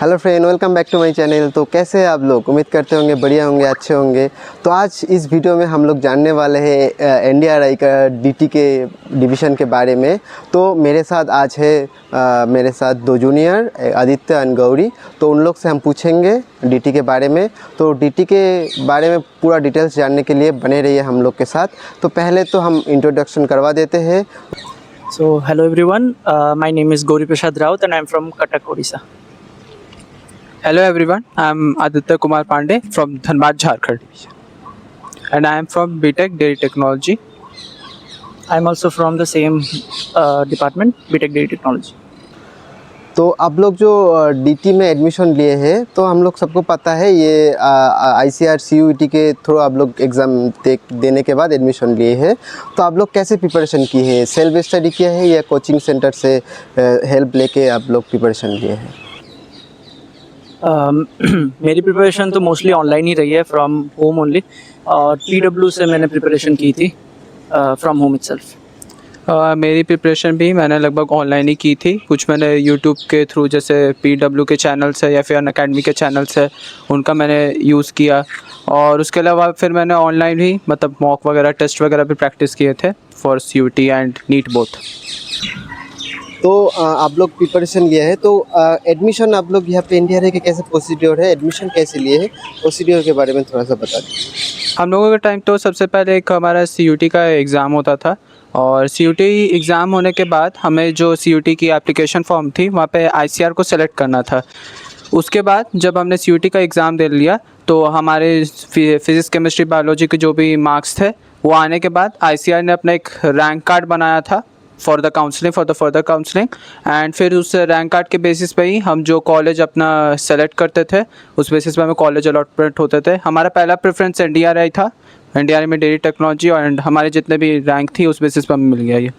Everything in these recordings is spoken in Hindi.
Hello friend, welcome back to my channel. तो कैसे हैं आप लोग? उम्मीद करते होंगे बढ़िया होंगे, अच्छे होंगे। तो आज इस वीडियो में हम लोग जानने वाले हैं एनडीआरआई का डीटी के डिवीज़न के बारे में। तो मेरे साथ आज है मेरे साथ दो जूनियर आदित्य एंड गौरी। तो उन लोग से हम पूछेंगे डीटी के बारे में। तो डीटी के बारे में पूरा डिटेल्स जानने के लिए बने रहिए हम लोग के साथ। तो पहले तो हम इंट्रोडक्शन करवा देते हैं। So hello everyone, my name is Gauri Prasad Raut and I am from Cuttack, Odisha. Hello everyone, I am Aditya Kumar Pandey from Dhanbad, Jharkhand, and I am from BTech Dairy Technology. I am also from the same department, BTech Dairy Technology. तो आप लोग जो डीटी में एडमिशन लिए हैं, तो हम लोग सबको पता है ये आईसीआर सीयूईटी के थ्रू आप लोग एग्ज़ाम देने के बाद एडमिशन लिए हैं। तो आप लोग कैसे प्रिपरेशन की है? सेल्फ स्टडी किया है या कोचिंग सेंटर से हेल्प लेके आप लोग प्रिपरेशन लिए हैं? मेरी प्रिपरेशन तो मोस्टली ऑनलाइन ही रही है, फ्रॉम होम ओनली। और पीडब्ल्यू से मैंने प्रिपरेशन की थी फ्रॉम होम इटसेल्फ। मेरी प्रिपरेशन भी मैंने लगभग ऑनलाइन ही की थी। कुछ मैंने यूट्यूब के थ्रू, जैसे PW के चैनल्स है या फिर अनअकैडमी के चैनल्स है, उनका मैंने यूज़ किया। और उसके अलावा फिर मैंने ऑनलाइन ही मतलब मॉक वगैरह, टेस्ट वगैरह भी प्रैक्टिस किए थे for CUT and NEET both. तो आप लोग प्रिपरेशन लिए हैं। तो एडमिशन आप लोग यहाँ पे एनडीआरआई के कैसे प्रोसीड्योर है? एडमिशन कैसे लिए हैं? प्रोसीड्योर के बारे में थोड़ा सा बता दीजिए। हम लोगों के टाइम तो सबसे पहले एक हमारा CUT का एग्ज़ाम होता था, और CUT एग्ज़ाम होने के बाद हमें जो CUT की एप्लीकेशन फॉर्म थी वहाँ पे ICR को सेलेक्ट करना था। उसके बाद जब हमने CUT का एग्ज़ाम दे लिया तो हमारे फिज़िक्स, केमिस्ट्री, बायोलॉजी के जो भी मार्क्स थे वो आने के बाद ICR ने अपना एक रैंक कार्ड बनाया था for the further counselling. And फिर उस रैंक कार्ड के बेसिस पे ही हम जो कॉलेज अपना सेलेक्ट करते थे, उस बेसिस पे हमें कॉलेज अलॉटमेंट होते थे। हमारा पहला प्रेफरेंस एनडीआरआई था, एनडीआरआई में डेयरी टेक्नोलॉजी, और हमारे जितने भी रैंक थी उस बेसिस पे हमें मिल गया ये।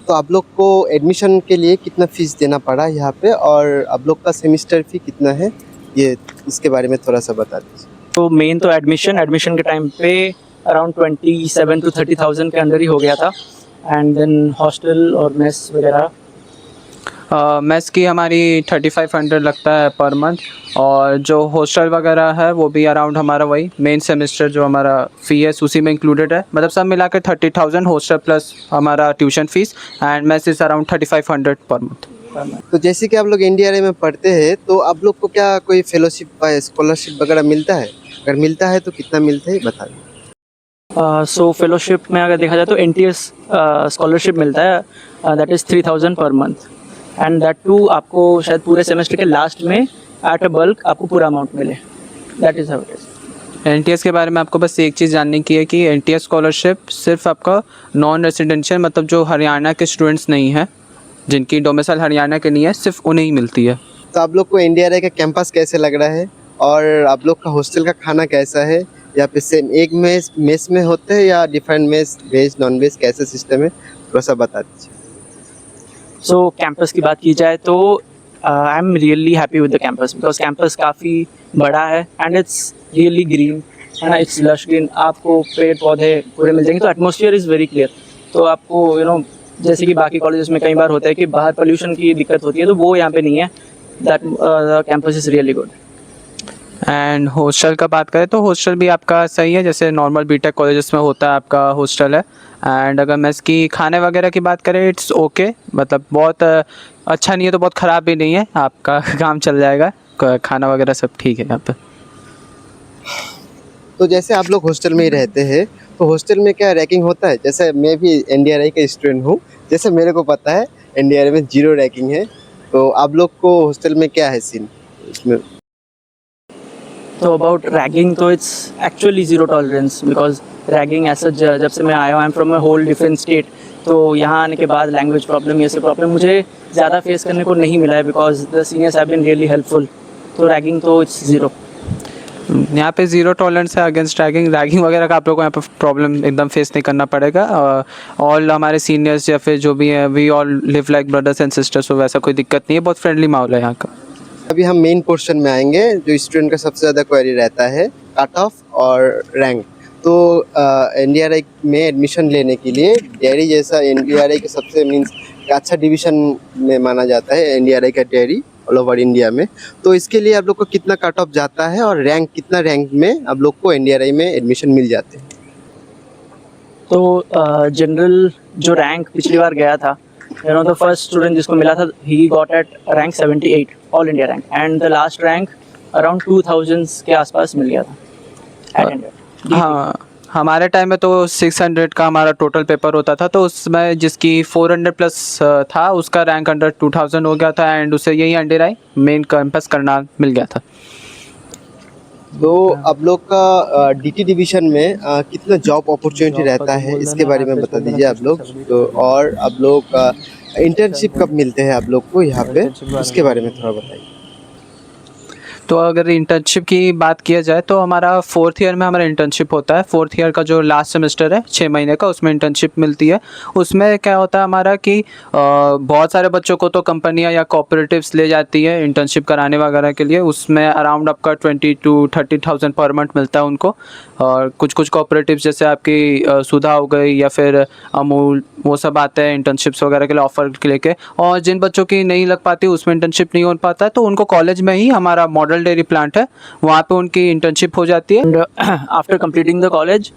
तो आप लोग को एडमिशन के लिए कितना फ़ीस देना पड़ा यहाँ पे, और आप लोग का सेमिस्टर फ़ी कितना है, ये इसके बारे में थोड़ा सा बता दीजिए। तो मेन तो एडमिशन के टाइम पे अराउंड 27 to 30,000 के अंदर ही हो गया था। एंड देन हॉस्टल और मेस वगैरह। मेस की हमारी 3500 लगता है पर मंथ, और जो हॉस्टल वगैरह है वो भी अराउंड हमारा वही मेन सेमेस्टर जो हमारा फ़ी है उसी में इंक्लूडेड है। मतलब सब मिला के 30,000 हॉस्टल प्लस हमारा tuition fees, and mess is around 3500 per month. तो जैसे कि आप लोग एनडीआरआई में पढ़ते हैं, तो आप लोग को क्या कोई फेलोशिप या स्कॉलरशिप वगैरह मिलता है? अगर मिलता है तो कितना मिलता है, बता दीजिए। सो फेलोशिप में अगर देखा जाए तो NTS स्कॉलरशिप मिलता है, that is 3,000 per month. And that to आपको शायद पूरे सेमेस्टर के लास्ट में एट अ बल्क आपको पूरा अमाउंट मिले। That is how it is. NTS के बारे में आपको बस एक चीज़ जानने की है कि NTS स्कॉलरशिप सिर्फ आपका नॉन रेजिडेंशियल, मतलब जो हरियाणा के स्टूडेंट्स नहीं हैं, जिनकी डोमिसाइल हरियाणा के नहीं है, सिर्फ उन्हें ही मिलती है। तो आप लोग को एनडीआरआई का कैंपस कैसे लग रहा है, और आप लोग का हॉस्टल का खाना कैसा है? या फिर सेम एक मेस में होते हैं या different mess, veg non veg, कैसे सिस्टम है, थोड़ा सा बता दीजिए। सो कैंपस की बात की जाए तो I am really happy with the campus, because campus काफ़ी बड़ा है एंड इट्स रियली ग्रीन, है ना, इट्स लश ग्रीन। आपको पेड़ पौधे पूरे मिल जाएंगे, तो एटमोसफियर इज़ वेरी क्लियर। तो आपको जैसे कि बाकी कॉलेजेस में कई बार होता है कि बाहर पोल्यूशन की दिक्कत होती है, तो वो यहाँ पे नहीं है। That campus is really good. And hostel का बात करें तो हॉस्टल भी आपका सही है, जैसे नॉर्मल बीटेक कॉलेजेस में होता है आपका हॉस्टल है। एंड अगर मेस की खाने वगैरह की बात करें, इट्स ओके, मतलब बहुत अच्छा नहीं है तो बहुत ख़राब भी नहीं है, आपका काम चल जाएगा। खाना वगैरह सब ठीक है यहाँ पे। तो जैसे आप लोग हॉस्टल में ही रहते हैं, तो हॉस्टल में क्या रैंकिंग होता है? जैसे मैं भी एनडीआरआई का स्टूडेंट हूँ, जैसे मेरे को पता है एनडीआरआई में 0 रैंकिंग है। तो आप लोग को हॉस्टल में क्या है सीन इसमें? तो अबाउट रैगिंग तो it's actually zero tolerance, because ragging ऐसा जब से मैं आया हूँ, I am from a whole different state, तो यहाँ आने के बाद लैंग्वेज प्रॉब्लम, ये सब प्रॉब्लम मुझे ज़्यादा फेस करने को नहीं मिला है, because the seniors have been really helpful. तो रैगिंग तो इट्स ज़ीरो। यहाँ पे ज़ीरो टॉलरेंस है अगेंस्ट रैगिंग वगैरह का। आप लोगों को यहाँ पे प्रॉब्लम एकदम फेस नहीं करना पड़ेगा। ऑल हमारे सीनियर्स या फिर जो भी हैं, we all live like brothers and sisters, तो वैसा कोई दिक्कत नहीं है, बहुत फ्रेंडली माहौल है यहाँ का। अभी हम मेन पोर्शन में आएंगे, जो स्टूडेंट का सबसे ज़्यादा क्वेरी रहता है, कट ऑफ और रैंक। तो एनडीआरआई में एडमिशन लेने के लिए डेयरी जैसा एनडीआरआई के सबसे मीन्स अच्छा डिवीज़न में माना जाता है एनडीआरआई का डेयरी, ऑल ओवर इंडिया में। तो इसके लिए आप लोग को कितना कट ऑफ जाता है और कितना रैंक में आप लोग को NDRI में एडमिशन मिल जाते हैं? तो जनरल जो रैंक पिछली बार गया था, द फर्स्ट स्टूडेंट जिसको मिला था, he got at rank 78 all India rank, and the last rank around 2000 के आसपास मिल गया था एट इंडिया। हाँ, हमारे टाइम में तो 600 का हमारा टोटल पेपर होता था, तो उसमें जिसकी 400 प्लस था उसका रैंक अंडर 2000 हो गया था, एंड उसे यही NDRI मेन कैंपस करना मिल गया था। तो आप लोग का DT डिवीज़न में कितना जॉब अपॉर्चुनिटी रहता है, इसके बारे में बता दीजिए आप लोग। तो और आप लोग का इंटर्नशिप कब मिलते हैं आप लोग को यहाँ पे, उसके बारे में थोड़ा बताइए। तो अगर इंटर्नशिप की बात किया जाए तो हमारा 4th ईयर में हमारा इंटर्नशिप होता है। 4th ईयर का जो लास्ट सेमेस्टर है 6 महीने का, उसमें इंटर्नशिप मिलती है। उसमें क्या होता है हमारा कि बहुत सारे बच्चों को तो कंपनियां या कोऑपरेटिव्स ले जाती है इंटर्नशिप कराने वगैरह के लिए। उसमें अराउंड आपका 20 to 30,000 पर मंथ मिलता है उनको। और कुछ कुछ कोऑपरेटिव्स जैसे आपकी सुधा हो गई या फिर अमूल, वो सब आते हैं इंटर्नशिप्स वगैरह के लिए ऑफर के लेके। और जिन बच्चों की नहीं लग पाती, उसमें इंटर्नशिप नहीं हो पाता है, तो उनको कॉलेज में ही हमारा मॉडल डेयरी प्लांट है, वहाँ पे उनकी इंटर्नशिप हो जाती है। And after completing the college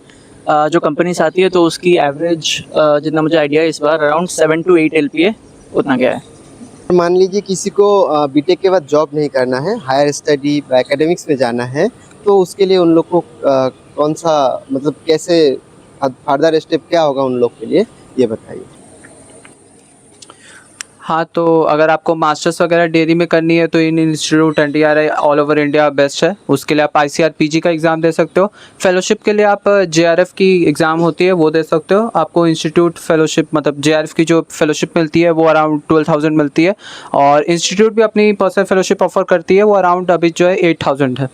जो कंपनीज आती है, तो उसकी एवरेज जितना मुझे आइडिया है इस बार अराउंड 7 to 8 LPA उतना गया है। मान लीजिए किसी को बीटेक के बाद जॉब नहीं करना है, हायर स्टडी एकेडमिक्स में जाना है, तो उसके लिए उन लोग को कौन सा, मतलब कैसे फर्दर स्टेप क्या होगा उन लोग के लिए, ये बताइए। हाँ, तो अगर आपको मास्टर्स वगैरह डेयरी में करनी है तो in institute NDRI all over India best है। उसके लिए आप ICR PG का एग्ज़ाम दे सकते हो। फेलोशिप के लिए आप JRF की एग्ज़ाम होती है, वो दे सकते हो। आपको इंस्टीट्यूट फेलोशिप, मतलब JRF की जो फेलोशिप मिलती है वो अराउंड 12,000 मिलती है। और इंस्टीट्यूट भी अपनी पर्सनल फेलोशिप ऑफर करती है, वो अराउंड अभी जो है 8,000 है।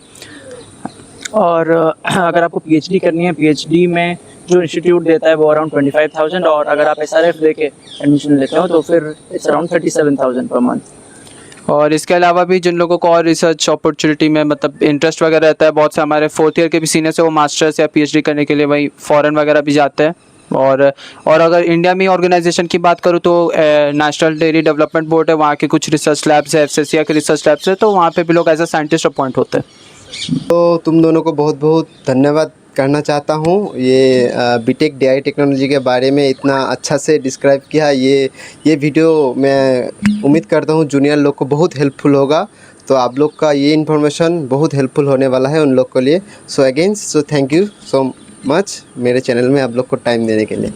और अगर आपको PhD करनी है, PhD में जो इंस्टीट्यूट देता है वो अराउंड 25,000, और अगर आप SRF दे के एडमिशन लेते हो तो फिर इट्स अराउंड 37,000 पर मंथ। और इसके अलावा भी जिन लोगों को और रिसर्च अपॉर्चुनिटी में मतलब इंटरेस्ट वगैरह रहता है, बहुत से हमारे 4th ईयर के भी सीनियर्स है, वो मास्टर्स या PhD करने के लिए वही फॉरेन वगैरह भी जाते हैं। और अगर इंडिया में ऑर्गेनाइजेशन की बात करूँ तो नेशनल डेयरी डेवलपमेंट बोर्ड है, वहाँ के कुछ रिसर्च लैब्स है, FCCI के रिसर्च लैब्स है, तो वहाँ पे भी लोग एज अ साइंटिस्ट अपॉइंट होते हैं। तो तुम दोनों को बहुत बहुत धन्यवाद करना चाहता हूँ, ये बीटेक डेयरी टेक्नोलॉजी के बारे में इतना अच्छा से डिस्क्राइब किया। ये वीडियो मैं उम्मीद करता हूँ जूनियर लोग को बहुत हेल्पफुल होगा। तो आप लोग का ये इन्फॉर्मेशन बहुत हेल्पफुल होने वाला है उन लोग के लिए। So again, so thank you so much मेरे चैनल में आप लोग को टाइम देने के लिए।